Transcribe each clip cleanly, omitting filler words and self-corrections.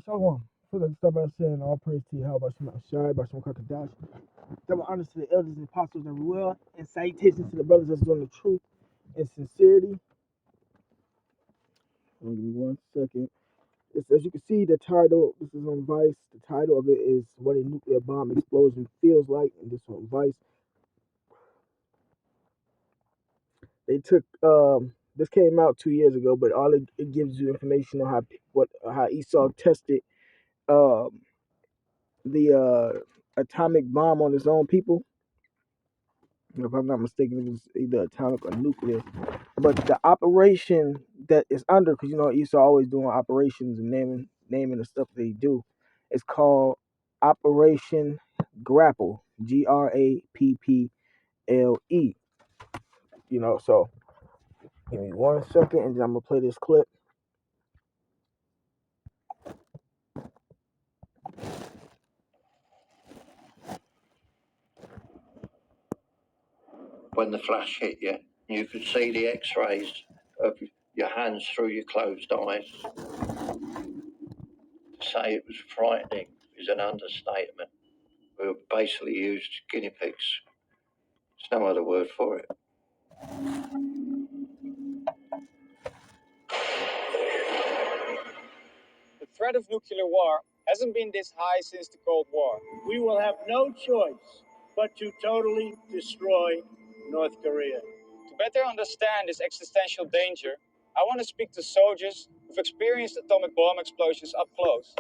Shalom. For the start by saying all praise to you, how about Shema Shai, by Shema Kakadash. Double honors to the elders and apostles everywhere, and salutations to the brothers that's doing the truth and sincerity. Give me 1 second. As you can see, the title, this is on Vice. The title of it is What a Nuclear Bomb Explosion Feels Like, and this on Vice. They took, this came out 2 years ago, but all it gives you information on how Esau tested um, the atomic bomb on his own people. If I'm not mistaken, it was either atomic or nuclear. But the operation that is under, because Esau always doing operations and naming the stuff that they do, is called Operation Grapple. Grapple. So give me 1 second, and then I'm gonna play this clip. When the flash hit you, you could see the X-rays of your hands through your closed eyes. To say it was frightening is an understatement. We were basically used guinea pigs. There's no other word for it. The threat of nuclear war hasn't been this high since the Cold War. We will have no choice but to totally destroy North Korea. To better understand this existential danger, I want to speak to soldiers who've experienced atomic bomb explosions up close.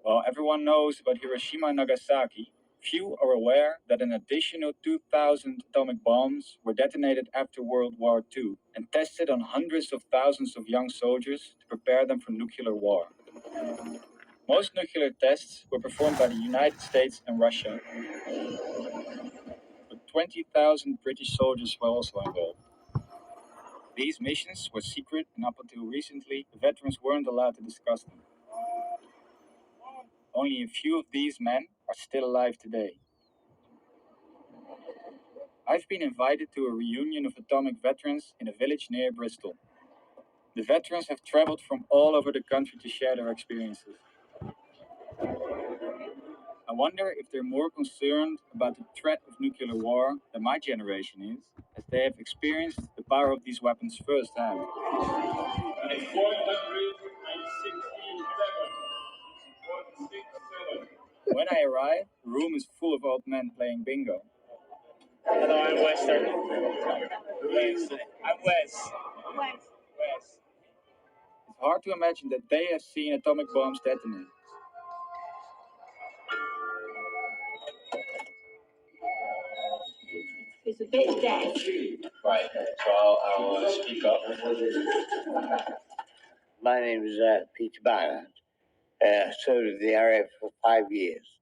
While everyone knows about Hiroshima and Nagasaki, few are aware that an additional 2,000 atomic bombs were detonated after World War II and tested on hundreds of thousands of young soldiers to prepare them for nuclear war. Most nuclear tests were performed by the United States and Russia, but 20,000 British soldiers were also involved. These missions were secret, and up until recently, the veterans weren't allowed to discuss them. Only a few of these men are still alive today. I've been invited to a reunion of atomic veterans in a village near Bristol. The veterans have traveled from all over the country to share their experiences. I wonder if they're more concerned about the threat of nuclear war than my generation is, as they have experienced the power of these weapons firsthand. When I arrive, the room is full of old men playing bingo. Hello, I'm Western. I'm Wes. It's hard to imagine that they have seen atomic bombs detonate. It's a bit dead. Right, so I'll speak up. My name is Peter Barnett. Served in the area for 5 years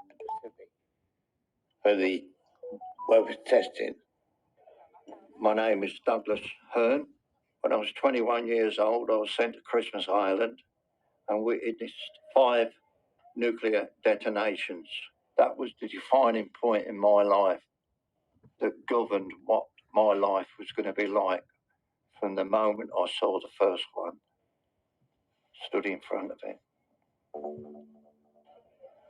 in the Pacific for the weapons testing. My name is Douglas Hearn. When I was 21 years old, I was sent to Christmas Island and witnessed 5 nuclear detonations. That was the defining point in my life that governed what my life was going to be like from the moment I saw the first one, stood in front of it.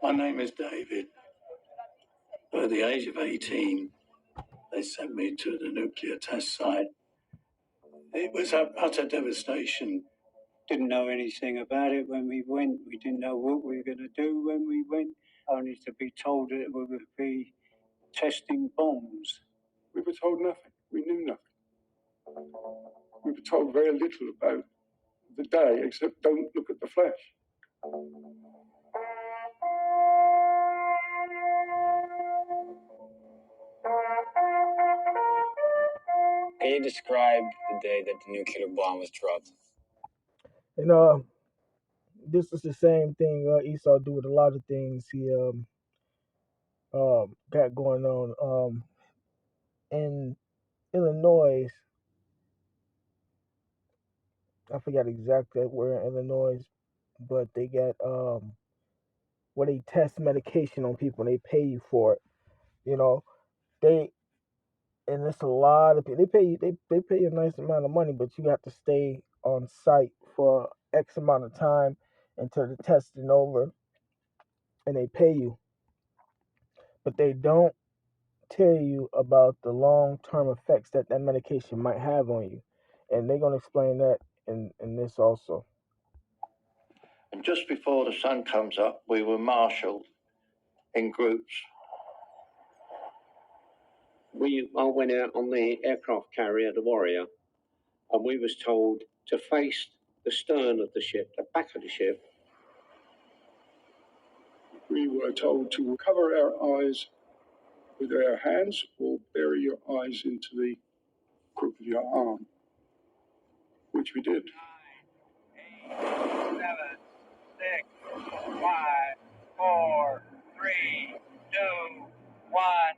My name is David. At the age of 18, they sent me to the nuclear test site. It was utter devastation. Didn't know anything about it when we went. We didn't know what we were going to do when we went, only to be told that we would be testing bombs. We were told nothing. We knew nothing. We were told very little about the day, except don't look at the flash. Can you describe the day that the nuclear bomb was dropped? And this is the same thing Esau do with a lot of things he got going on. In Illinois, I forgot exactly where in Illinois, but they got where they test medication on people and they pay you for it. You know, they and it's a lot of people. They pay you a nice amount of money, but you have to stay on site for X amount of time until the testing over, and they pay you. But they don't tell you about the long term effects that that medication might have on you, and they're gonna explain that in this also. And just before the sun comes up, we were marshalled in groups. I went out on the aircraft carrier, the Warrior, and we was told to face the stern of the ship, the back of the ship. We were told to cover our eyes with our hands or bury your eyes into the crook of your arm, which we did. 9, 8, 7, 6, 5, 4, 3, 2, 1.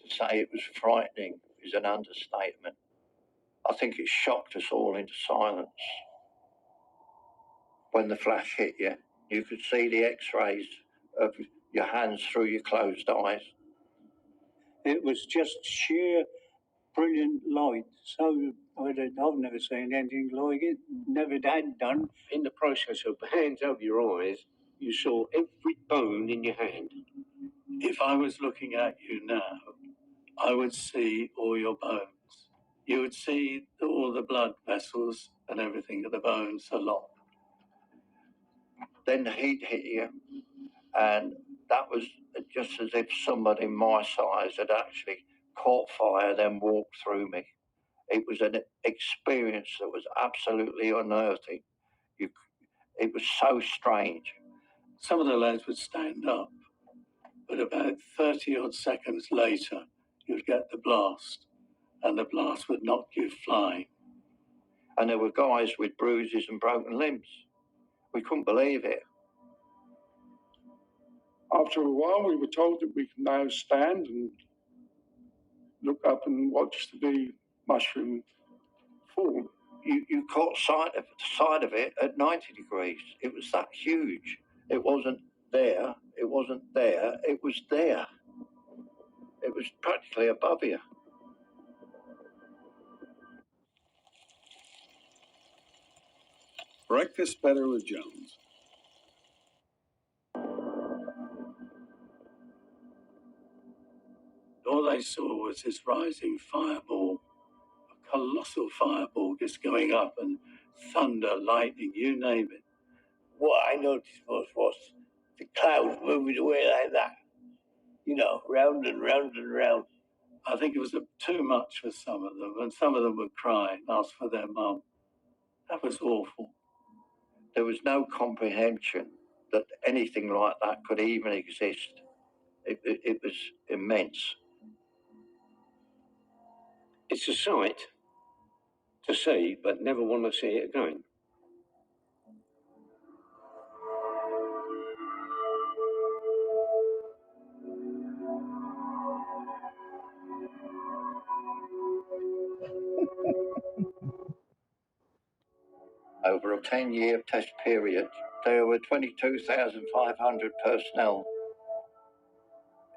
To say it was frightening is an understatement. I think it shocked us all into silence. When the flash hit you, you could see the x-rays of your hands through your closed eyes. It was just sheer brilliant light. So I've never seen anything like it. Never had done. In the process of hands over your eyes, you saw every bone in your hand. If I was looking at you now, I would see all your bones. You would see all the blood vessels and everything of the bones a lot. Then the heat hit you, and that was just as if somebody my size had actually caught fire, then walked through me. It was an experience that was absolutely unearthing. It was so strange. Some of the lads would stand up, but about 30 odd seconds later, you'd get the blast, and the blast would knock you flying. And there were guys with bruises and broken limbs. We couldn't believe it. After a while, we were told that we could now stand and look up and watch the mushroom fall. You caught sight of it at 90 degrees. It was that huge. It wasn't there. It wasn't there. It was there. It was practically above you. Breakfast better with Jones. All they saw was this rising fireball, a colossal fireball just going up, and thunder, lightning, you name it. What I noticed was the clouds moving away like that, round and round and round. I think it was too much for some of them, and some of them would cry and ask for their mum. That was awful. There was no comprehension that anything like that could even exist. It was immense. It's a sight to see, but never want to see it again. Over a 10-year test period, there were 22,500 personnel.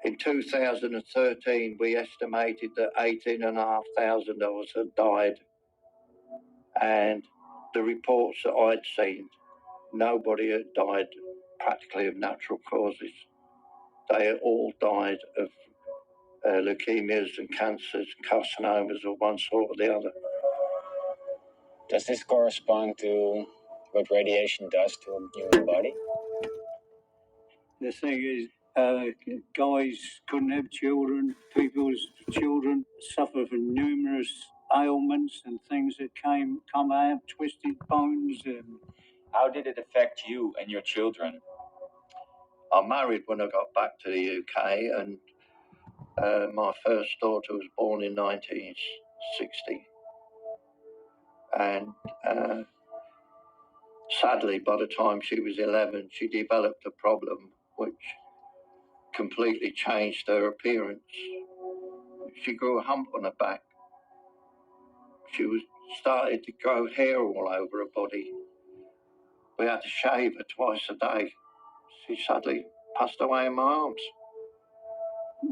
In 2013, we estimated that 18,500 of us had died. And the reports that I'd seen, nobody had died practically of natural causes. They had all died of leukemias and cancers, carcinomas of one sort or the other. Does this correspond to what radiation does to a human body? The thing is, guys couldn't have children. People's children suffer from numerous ailments and things that come out, twisted bones. How did it affect you and your children? I married when I got back to the UK, and my first daughter was born in 1960. And sadly, by the time she was 11, she developed a problem which completely changed her appearance. She grew a hump on her back. She started to grow hair all over her body. We had to shave her twice a day. She sadly passed away in my arms.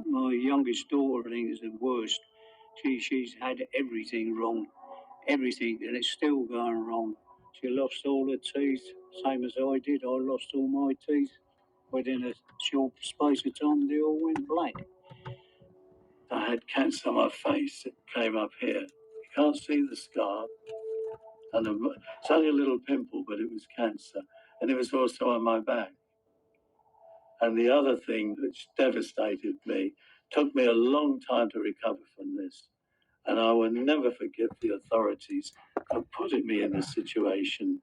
My youngest daughter, I think, is the worst. She's had everything wrong, everything, and it's still going wrong. She lost all her teeth, same as I did. I lost all my teeth. Within a short space of time, they all went black. I had cancer on my face. It came up here. You can't see the scar. And it's only a little pimple, but it was cancer. And it was also on my back. And the other thing which devastated me, took me a long time to recover from this. And I will never forgive the authorities for putting me in this situation.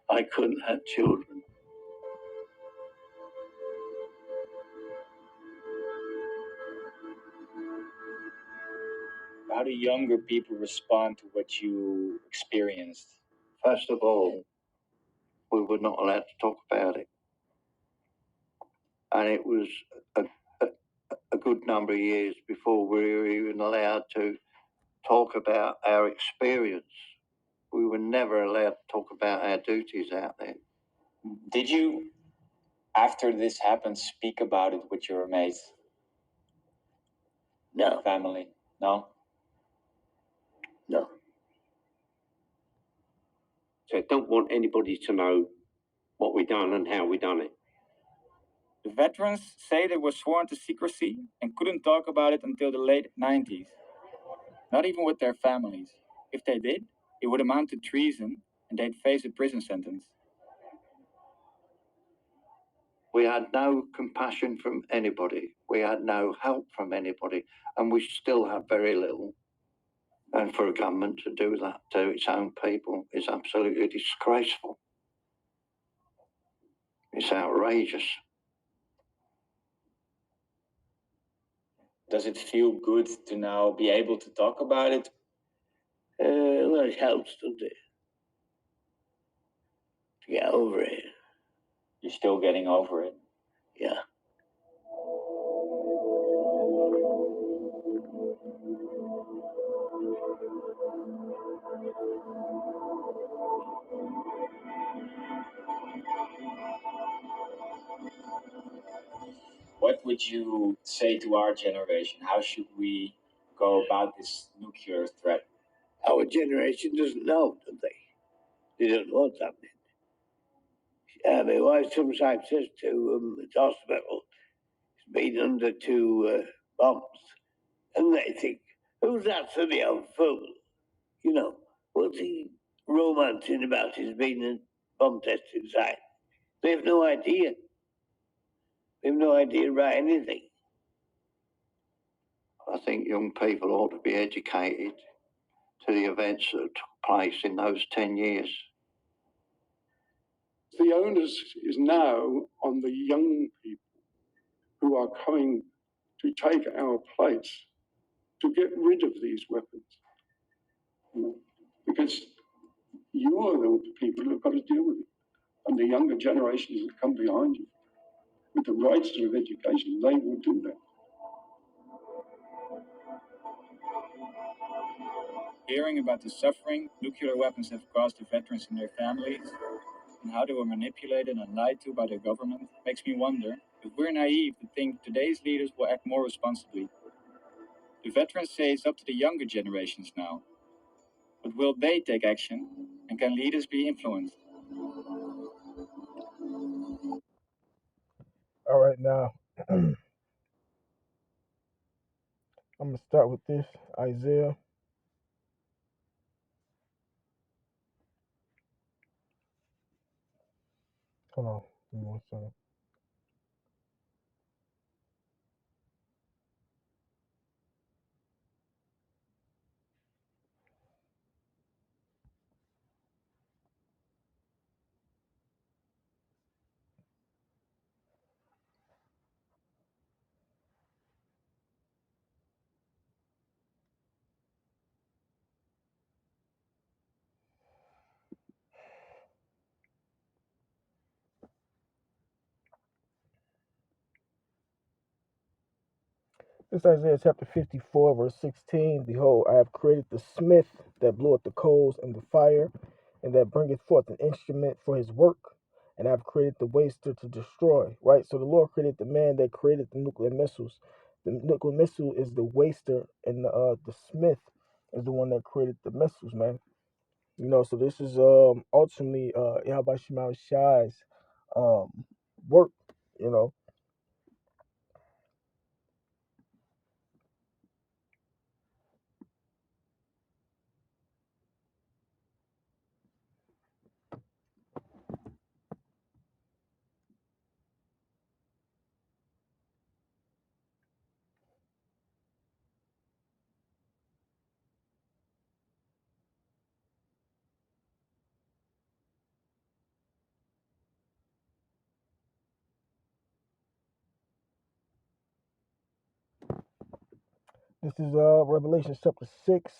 I couldn't have children. How do younger people respond to what you experienced? First of all, we were not allowed to talk about it. And it was a good number of years before we were even allowed to talk about our experience. We were never allowed to talk about our duties out there. Did you, after this happened, speak about it with your mates? No, Family? No? no. So I don't want anybody to know what we done and how we done it. The veterans say they were sworn to secrecy and couldn't talk about it until the late 90s. Not even with their families. If they did, it would amount to treason and they'd face a prison sentence. We had no compassion from anybody. We had no help from anybody. And we still have very little. And for a government to do that to its own people is absolutely disgraceful. It's outrageous. Does it feel good to now be able to talk about it? Well, it helps, doesn't it? To get over it. You're still getting over it. Yeah. What would you say to our generation? How should we go about this nuclear threat? Our generation doesn't know, do they? They don't know what's happening. My wife sometimes says to the hospital, it's been under two bombs. And they think, who's that silly old fool? You know, what's he romancing about his being a bomb testing site? They have no idea. They have no idea about anything. I think young people ought to be educated to the events that took place in those 10 years. The onus is now on the young people who are coming to take our place to get rid of these weapons. Because you are the people who have got to deal with it. And the younger generations that come behind you, with the rights of education, they will do that. Hearing about the suffering nuclear weapons have caused the veterans and their families, and how they were manipulated and lied to by their government, makes me wonder if we're naive to think today's leaders will act more responsibly. The veterans say it's up to the younger generations now. But will they take action, and can leaders be influenced? All right, now I'm gonna start with this, Isaiah. Hold on, give me one second. This is Isaiah chapter 54, verse 16. Behold, I have created the smith that bloweth the coals and the fire, and that bringeth forth an instrument for his work. and I've created the waster to destroy. Right. So the Lord created the man that created the nuclear missiles. The nuclear missile is the waster, and the smith is the one that created the missiles, man. So this is ultimately Yahweh Shai's work. You know, this is Revelation chapter 6,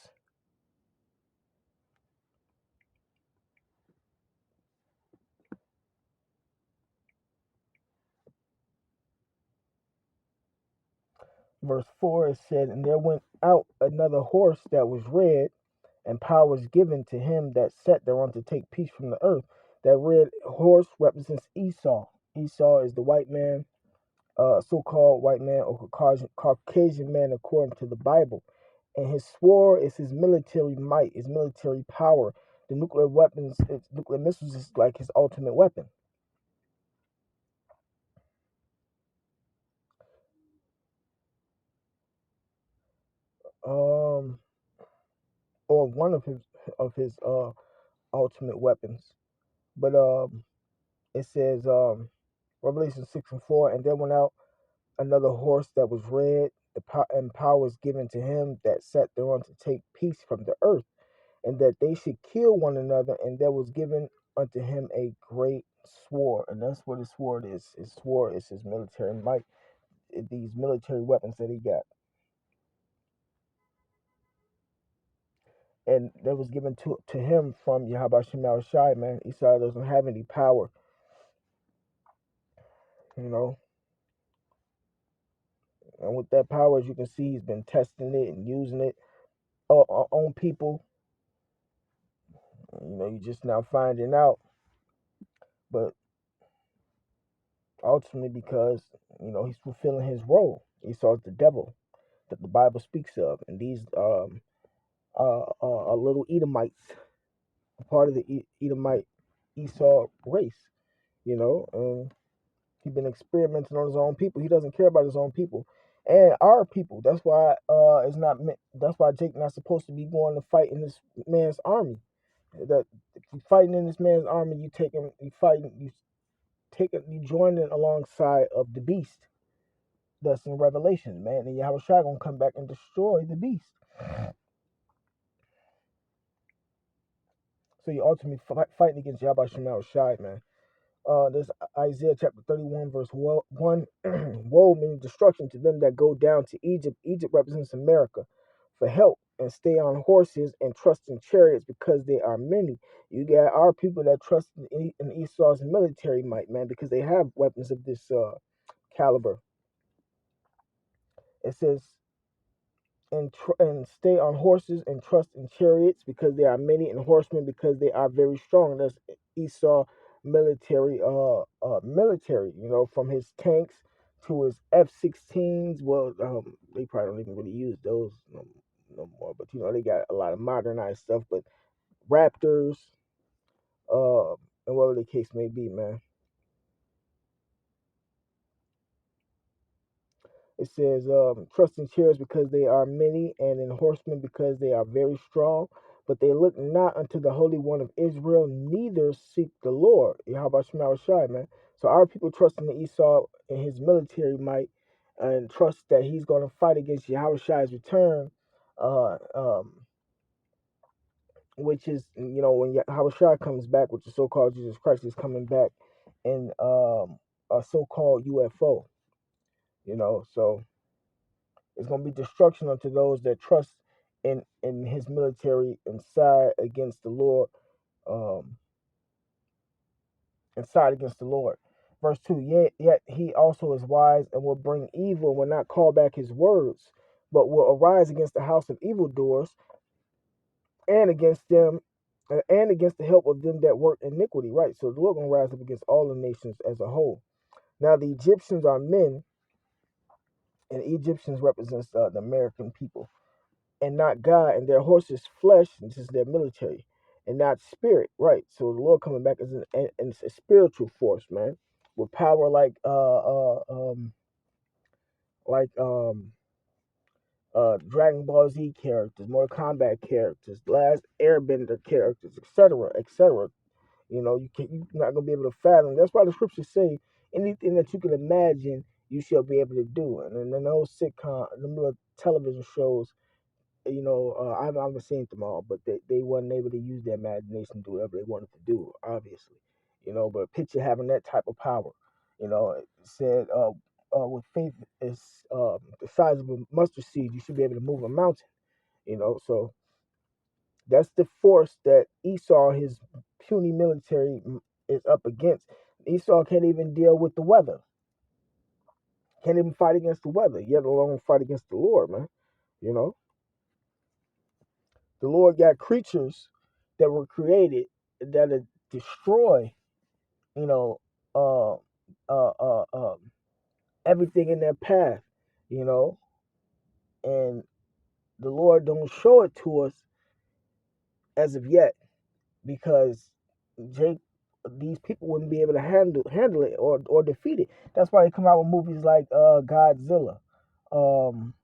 verse 4. It said, "And there went out another horse that was red, and power was given to him that sat thereon to take peace from the earth." That red horse represents Esau. Esau is the white man, so-called white man or Caucasian man according to the Bible. And his sword is his military might, his military power. The nuclear weapons, nuclear missiles is like his ultimate weapon. Um, or one of his ultimate weapons. But it says Revelation 6:4, and there went out another horse that was red, and power was given to him that sat thereon to take peace from the earth, and that they should kill one another, and there was given unto him a great sword. And that's what his sword is. His sword is his military might, these military weapons that he got. And that was given to him from Yahweh Shemel Shai, man. Esau doesn't have any power, you know. And with that power, as you can see, he's been testing it and using it on people. You're just now finding out. But ultimately, because, he's fulfilling his role. Esau's the devil that the Bible speaks of. And these are little Edomites, a part of the Edomite Esau race, and he's been experimenting on his own people. He doesn't care about his own people and our people. That's why it's not. That's why Jake not supposed to be going to fight in this man's army. That if you fighting in this man's army, you joining alongside of the beast. That's in Revelation, man. And Yahweh Shai gonna come back and destroy the beast. So you ultimately fighting against Yahweh Shai, man. There's Isaiah chapter 31, verse 1. Woe means destruction to them that go down to Egypt. Egypt represents America for help, and stay on horses and trust in chariots because they are many. You got our people that trust in Esau's military might, man, because they have weapons of this caliber. It says, and stay on horses and trust in chariots because they are many, and horsemen because they are very strong. That's Esau military, from his tanks to his F-16s. Well, they probably don't even really use those no more, but they got a lot of modernized stuff. But Raptors, and whatever the case may be, man. It says, trust in chariots because they are many, and in horsemen because they are very strong. But they look not unto the Holy One of Israel, neither seek the Lord. How about Shema Shai, man? So our people trust in Esau and his military might, and trust that he's going to fight against Yahweh Shai's return, uh, um, which is, when Yahweh Shai comes back, which is so-called Jesus Christ is coming back in a so-called UFO, so it's going to be destruction unto those that trust in his military and side against the Lord, um, and side against the Lord. Verse 2, yet he also is wise and will bring evil and will not call back his words, but will arise against the house of evildoers and against them and against the help of them that work iniquity. Right. So the Lord gonna rise up against all the nations as a whole. Now the Egyptians are men, and Egyptians represents the American people, and not God, and their horses flesh, and this is their military, and not spirit. Right. So the Lord coming back as a spiritual force, man, with power like Dragon Ball Z characters, Mortal Kombat characters, Last Airbender characters, etc., etc. You're not gonna be able to fathom. That's why the scriptures say anything that you can imagine, you shall be able to do. And then those sitcom, the little television shows, I haven't seen them all, but they wasn't able to use their imagination to do whatever they wanted to do, obviously. But picture having that type of power. It said, with faith is the size of a mustard seed, you should be able to move a mountain. So that's the force that Esau, his puny military, is up against. Esau can't even deal with the weather. Can't even fight against the weather, yet alone fight against the Lord, man. You know, the Lord got creatures that were created that destroy, you know, uh, uh, uh, everything in their path, you know, and the Lord don't show it to us as of yet because Jake, these people wouldn't be able to handle it or defeat it. That's why they come out with movies like Godzilla, um,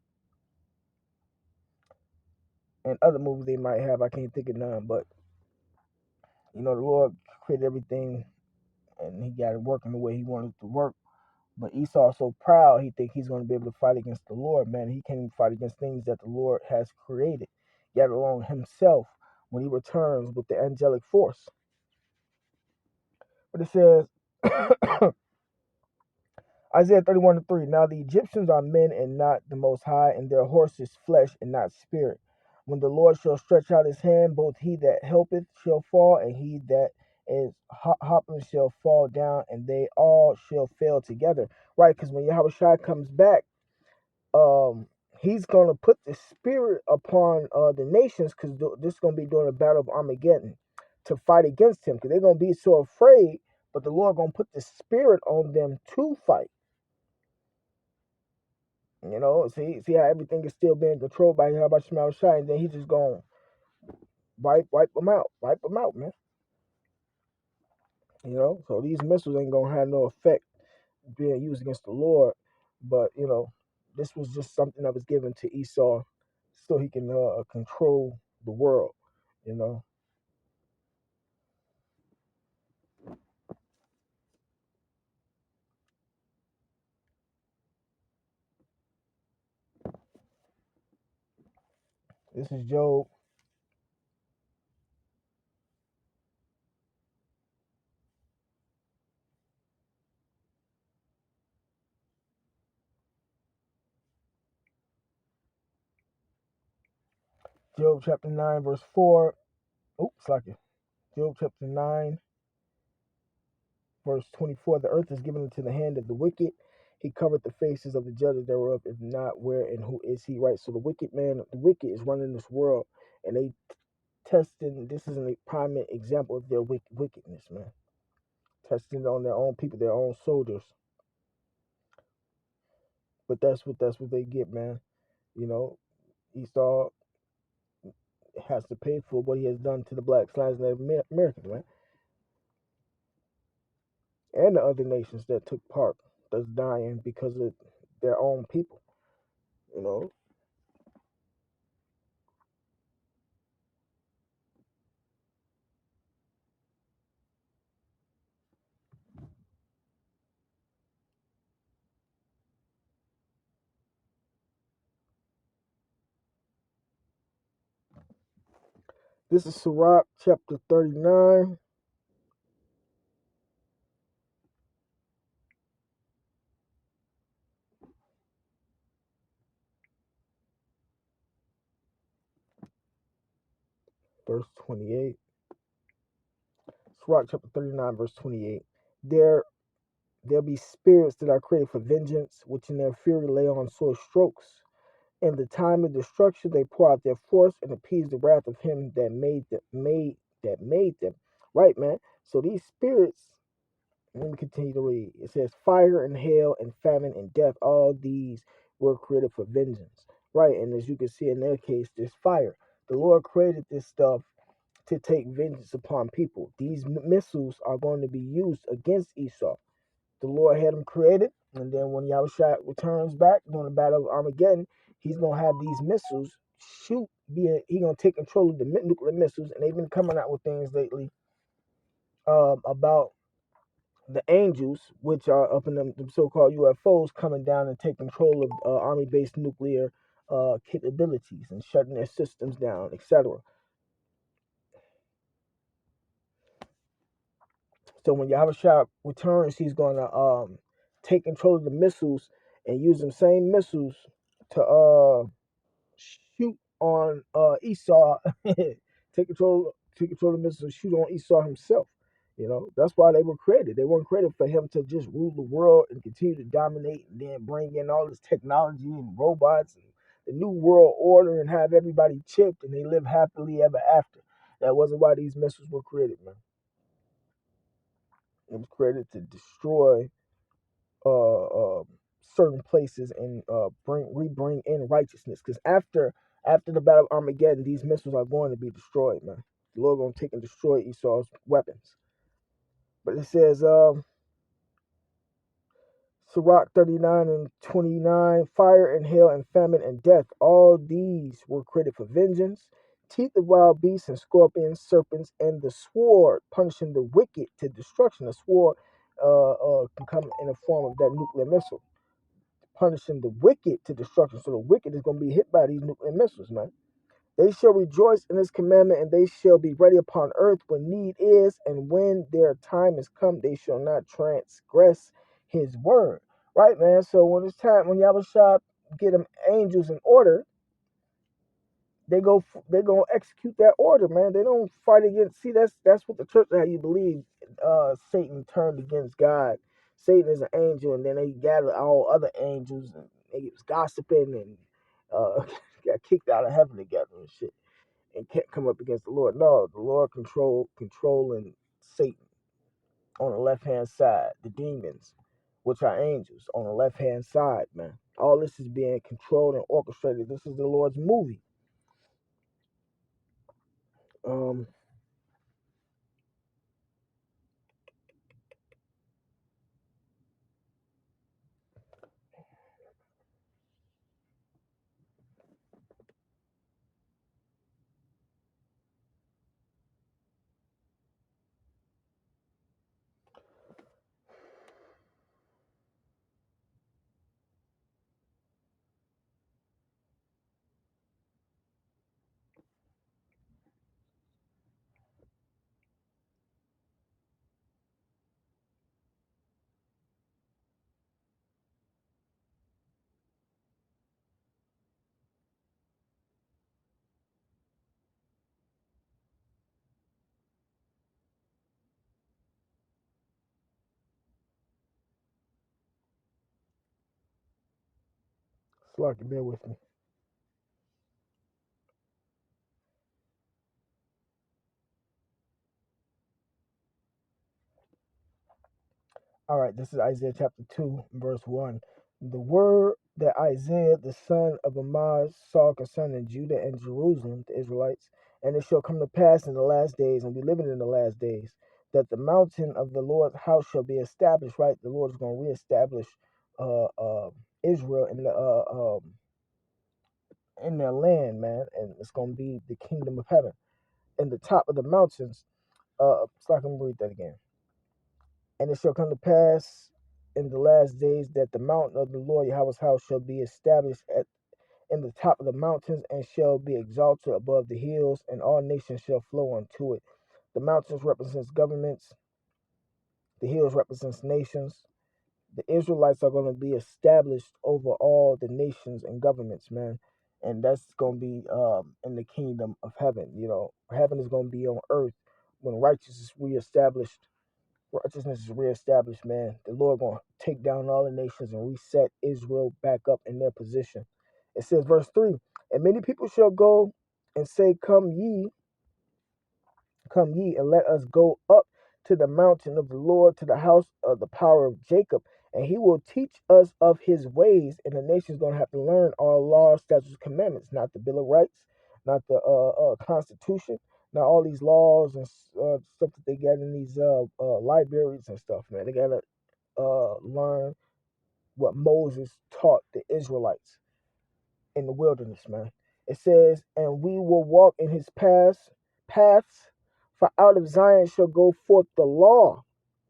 and other movies they might have. I can't think of none, but the Lord created everything and He got it working the way He wanted it to work. But Esau's so proud, he think he's going to be able to fight against the Lord. Man, he can't even fight against things that the Lord has created, yet alone himself when He returns with the angelic force. But it says, Isaiah 31:3. Now the Egyptians are men and not the Most High, and their horses flesh and not spirit. When the Lord shall stretch out His hand, both he that helpeth shall fall, and he that is hopping shall fall down, and they all shall fail together. Right? Because when Yahweh comes back, he's gonna put the spirit upon the nations, because this is gonna be during the battle of Armageddon, to fight against him, because they're gonna be so afraid. But the Lord gonna put the spirit on them to fight. See how everything is still being controlled by Yahweh Shema Shai, and then He's just gonna wipe them out, man. So these missiles ain't gonna have no effect being used against the Lord, but this was just something that was given to Esau so he can control the world. You know, this is Job chapter 9 verse 4. Oops, like it. Job chapter 9 verse 24. The earth is given into the hand of the wicked. He covered the faces of the judges thereof. If not, where and who is he? Right. So the wicked is running this world, and they testing. This is a prime example of their wickedness, man. Testing on their own people, their own soldiers. But that's what they get, man. Esau has to pay for what he has done to the blacks, lions, and Native Americans, man, and the other nations that took part that's dying because of their own people. You know, this is Sirach chapter 39, verse 28. Sirach chapter 39, verse 28. There be spirits that are created for vengeance, which in their fury lay on sore strokes. In the time of destruction, they pour out their force and appease the wrath of him that made that made them. Right, man. So these spirits, let me continue to read. It says, fire and hail and famine and death, all these were created for vengeance. Right, and as you can see in their case, there's fire. The Lord created this stuff to take vengeance upon people. These missiles are going to be used against Esau. The Lord had them created, and then when Yahushua returns back during the Battle of Armageddon, he's gonna have these missiles shoot. He's gonna take control of the nuclear missiles, and they've been coming out with things lately about the angels, which are up in them so-called UFOs, coming down and take control of army-based nuclear capabilities and shutting their systems down, etc. So when Yahushua returns, he's gonna take control of the missiles and use them same missiles to shoot on Esau, take control of the missiles, shoot on Esau himself. You know, that's why they were created. They weren't created for him to just rule the world and continue to dominate and then bring in all this technology and robots and the new world order and have everybody chipped and they live happily ever after. That wasn't why these missiles were created, man. It was created to destroy uh, uh, certain places and bring in righteousness. Because after the battle of Armageddon, these missiles are going to be destroyed, man. The Lord going to take and destroy Esau's weapons. But it says, Sirach 39 and 29, fire and hail and famine and death, all these were created for vengeance. Teeth of wild beasts and scorpions, serpents, and the sword, punishing the wicked to destruction. The sword can come in the form of that nuclear missile, punishing the wicked to destruction. So the wicked is going to be hit by these nuclear missiles, man. They shall rejoice in his commandment, and they shall be ready upon earth when need is, and when their time is come, they shall not transgress his word. Right, man? So when it's time, when Yahushua get them angels in order, they gonna execute that order, man. They don't fight against. See, that's what the church, how you believe Satan turned against God. Satan is an angel, and then they gathered all other angels, and they was gossiping and got kicked out of heaven together and shit, and can't come up against the Lord. No, the Lord controlling Satan on the left hand side, the demons, which are angels, on the left hand side, man. All this is being controlled and orchestrated. This is the Lord's movie. Um, Slucky, bear with me. All right, this is Isaiah chapter 2, verse 1. The word that Isaiah, the son of Amoz, saw concerning Judah and Jerusalem, the Israelites, and it shall come to pass in the last days, and we living in the last days, that the mountain of the Lord's house shall be established, right? The Lord is going to reestablish Israel in their land, man, and it's going to be the kingdom of heaven. In the top of the mountains, so I can read that again. And it shall come to pass in the last days that the mountain of the Lord Yahweh's house shall be established in the top of the mountains and shall be exalted above the hills, and all nations shall flow unto it. The mountains represents governments, the hills represents nations. The Israelites are going to be established over all the nations and governments, man. And that's going to be in the kingdom of heaven. You know, heaven is going to be on earth when righteousness is reestablished, man. The Lord gonna take down all the nations and reset Israel back up in their position. It says, verse 3, and many people shall go and say, Come ye, and let us go up to the mountain of the Lord, to the house of the power of Jacob, and he will teach us of his ways. And the nation's going to have to learn all laws, statutes, commandments, not the Bill of Rights, not the Constitution, not all these laws and stuff that they get in these libraries and stuff, man. They got to learn what Moses taught the Israelites in the wilderness, man. It says, and we will walk in his paths, for out of Zion shall go forth the law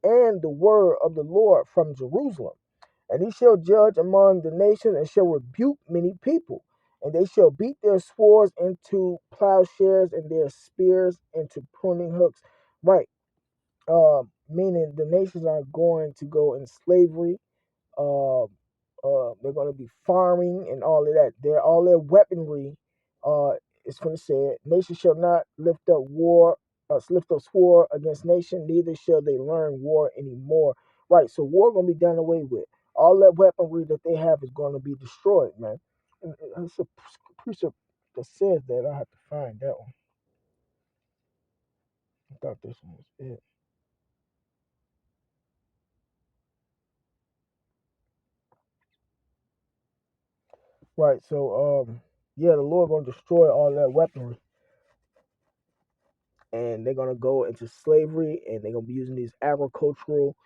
and the word of the Lord from Jerusalem. And he shall judge among the nations and shall rebuke many people. And they shall beat their swords into plowshares and their spears into pruning hooks. Right. Meaning the nations are going to go in slavery. Uh, they're going to be farming and all of that. All their weaponry is going to say it. Nation shall not lift up sword against nation, neither shall they learn war anymore. Right, so war going to be done away with. All that weaponry that they have is going to be destroyed, man. And it's a precept that says that. I have to find that one. I thought this one was it. Right, so yeah, the Lord going to destroy all that weaponry, and they're gonna go into slavery, and they're gonna be using these agricultural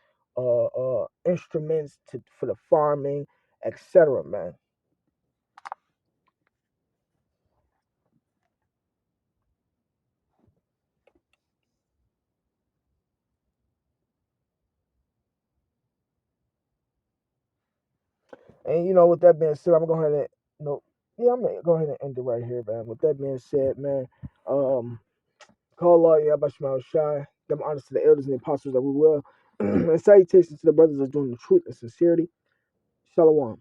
instruments for the farming, etc. Man, and with that being said, I'm going to go ahead and I'm gonna go ahead and end it right here, man. With that being said, man, call law, yeah, Bashmal Shai, them honest to the elders and the apostles that we will, and salutations to the brothers that's doing the truth and sincerity. Shalom.